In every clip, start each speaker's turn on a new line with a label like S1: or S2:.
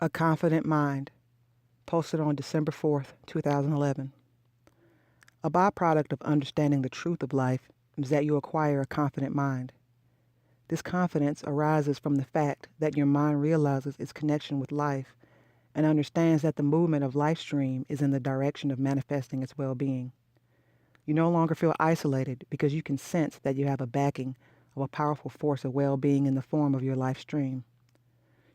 S1: A Confident Mind, posted on December 4th, 2011. A byproduct of understanding the truth of life is that you acquire a confident mind. This confidence arises from the fact that your mind realizes its connection with life and understands that the movement of life stream is in the direction of manifesting its well-being. You no longer feel isolated because you can sense that you have a backing of a powerful force of well-being in the form of your life stream.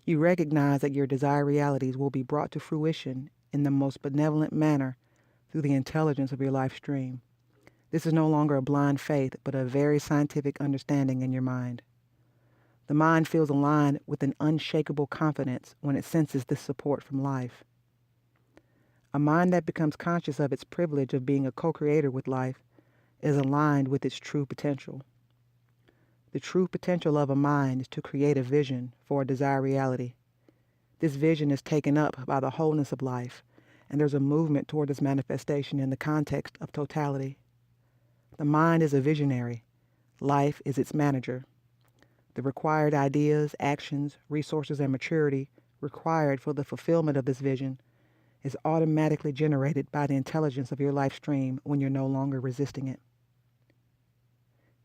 S1: You recognize that your desired realities will be brought to fruition in the most benevolent manner through the intelligence of your life stream. This is no longer a blind faith, but a very scientific understanding in your mind. The mind feels aligned with an unshakable confidence when it senses this support from life. A mind that becomes conscious of its privilege of being a co-creator with life is aligned with its true potential. The true potential of a mind is to create a vision for a desired reality. This vision is taken up by the wholeness of life, and there's a movement toward its manifestation in the context of totality. The mind is a visionary. Life is its manager. The required ideas, actions, resources, and maturity required for the fulfillment of this vision is automatically generated by the intelligence of your life stream when you're no longer resisting it.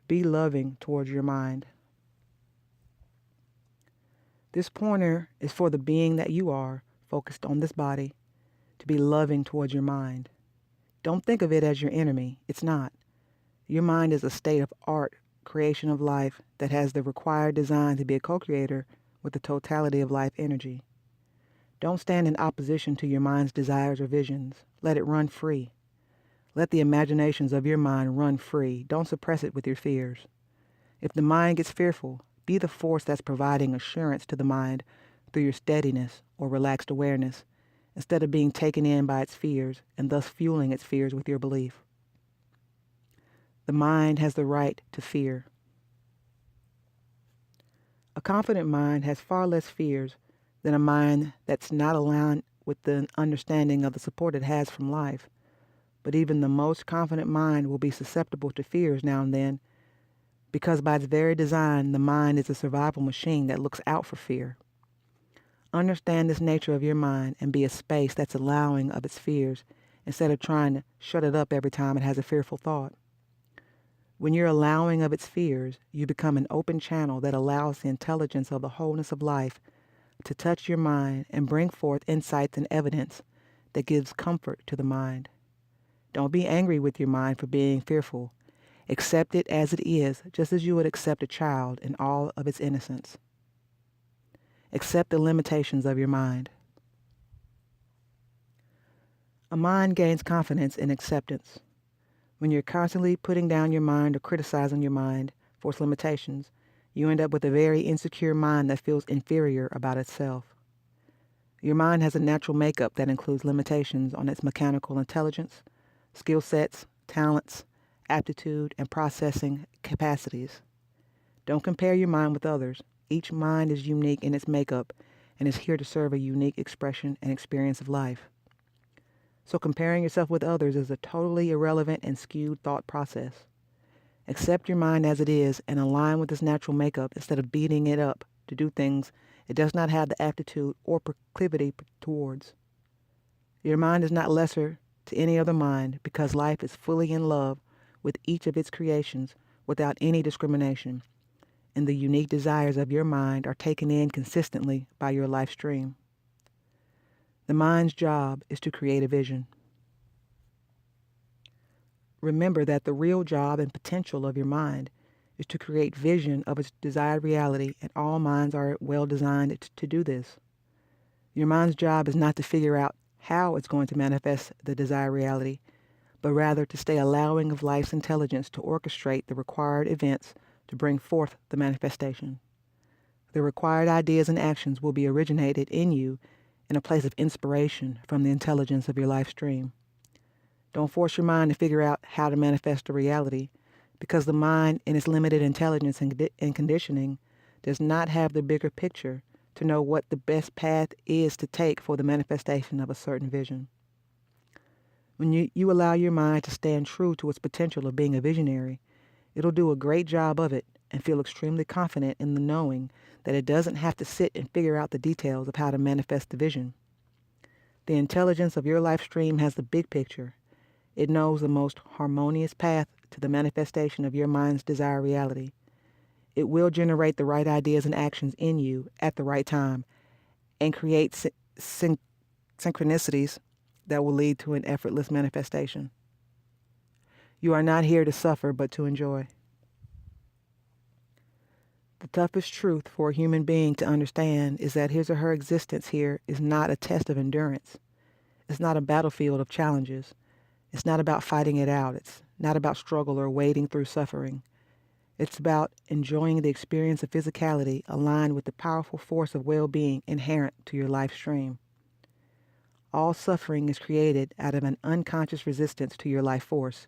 S1: Be loving towards your mind. This pointer is for the being that you are, focused on this body, to be loving towards your mind. Don't think of it as your enemy. It's not. Your mind is a state of art, creation of life that has the required design to be a co-creator with the totality of life energy. Don't stand in opposition to your mind's desires or visions. Let it run free. Let the imaginations of your mind run free. Don't suppress it with your fears. If the mind gets fearful, be the force that's providing assurance to the mind through your steadiness or relaxed awareness, instead of being taken in by its fears and thus fueling its fears with your belief. The mind has the right to fear. A confident mind has far less fears than a mind that's not aligned with the understanding of the support it has from life. But even the most confident mind will be susceptible to fears now and then, because by its very design, the mind is a survival machine that looks out for fear. Understand this nature of your mind and be a space that's allowing of its fears instead of trying to shut it up every time it has a fearful thought. When you're allowing of its fears, you become an open channel that allows the intelligence of the wholeness of life to touch your mind and bring forth insights and evidence that gives comfort to the mind. Don't be angry with your mind for being fearful. Accept it as it is, just as you would accept a child in all of its innocence. Accept the limitations of your mind. A mind gains confidence in acceptance. When you're constantly putting down your mind or criticizing your mind for its limitations, you end up with a very insecure mind that feels inferior about itself. Your mind has a natural makeup that includes limitations on its mechanical intelligence, skill sets, talents, aptitude, and processing capacities. Don't compare your mind with others. Each mind is unique in its makeup and is here to serve a unique expression and experience of life. So comparing yourself with others is a totally irrelevant and skewed thought process. Accept your mind as it is and align with its natural makeup instead of beating it up to do things it does not have the aptitude or proclivity towards. Your mind is not lesser to any other mind because life is fully in love with each of its creations without any discrimination, and the unique desires of your mind are taken in consistently by your life stream. The mind's job is to create a vision. Remember that the real job and potential of your mind is to create vision of its desired reality, and all minds are well designed to do this. Your mind's job is not to figure out how it's going to manifest the desired reality, but rather to stay allowing of life's intelligence to orchestrate the required events to bring forth the manifestation. The required ideas and actions will be originated in you in a place of inspiration from the intelligence of your life stream. Don't force your mind to figure out how to manifest a reality, because the mind, in its limited intelligence and conditioning, does not have the bigger picture to know what the best path is to take for the manifestation of a certain vision. When you allow your mind to stand true to its potential of being a visionary, it'll do a great job of it and feel extremely confident in the knowing that it doesn't have to sit and figure out the details of how to manifest the vision. The intelligence of your life stream has the big picture. It knows the most harmonious path to the manifestation of your mind's desired reality. It will generate the right ideas and actions in you at the right time and create synchronicities that will lead to an effortless manifestation. You are not here to suffer, but to enjoy. The toughest truth for a human being to understand is that his or her existence here is not a test of endurance. It's not a battlefield of challenges. It's not about fighting it out. It's not about struggle or wading through suffering. It's about enjoying the experience of physicality aligned with the powerful force of well-being inherent to your life stream. All suffering is created out of an unconscious resistance to your life force,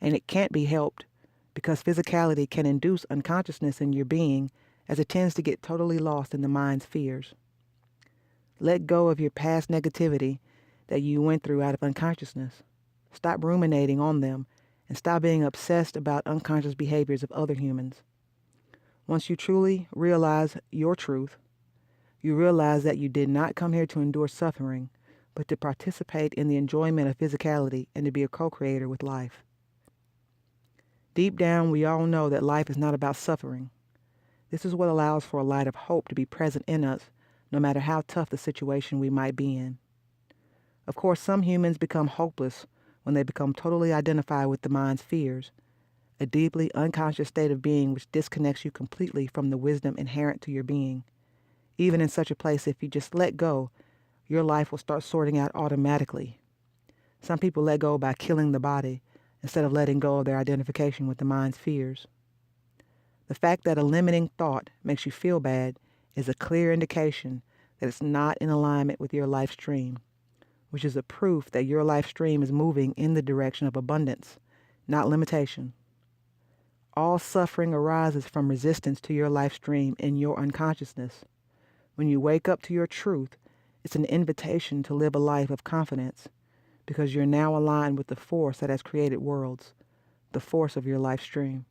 S1: and it can't be helped because physicality can induce unconsciousness in your being as it tends to get totally lost in the mind's fears. Let go of your past negativity that you went through out of unconsciousness. Stop ruminating on them and stop being obsessed about unconscious behaviors of other humans. Once you truly realize your truth, you realize that you did not come here to endure suffering, but to participate in the enjoyment of physicality and to be a co-creator with life. Deep down, we all know that life is not about suffering. This is what allows for a light of hope to be present in us, no matter how tough the situation we might be in. Of course, some humans become hopeless when they become totally identified with the mind's fears, a deeply unconscious state of being which disconnects you completely from the wisdom inherent to your being. Even in such a place, if you just let go, your life will start sorting out automatically. Some people let go by killing the body instead of letting go of their identification with the mind's fears. The fact that a limiting thought makes you feel bad is a clear indication that it's not in alignment with your life stream, which is a proof that your life stream is moving in the direction of abundance, not limitation. All suffering arises from resistance to your life stream in your unconsciousness. When you wake up to your truth, it's an invitation to live a life of confidence because you're now aligned with the force that has created worlds, the force of your life stream.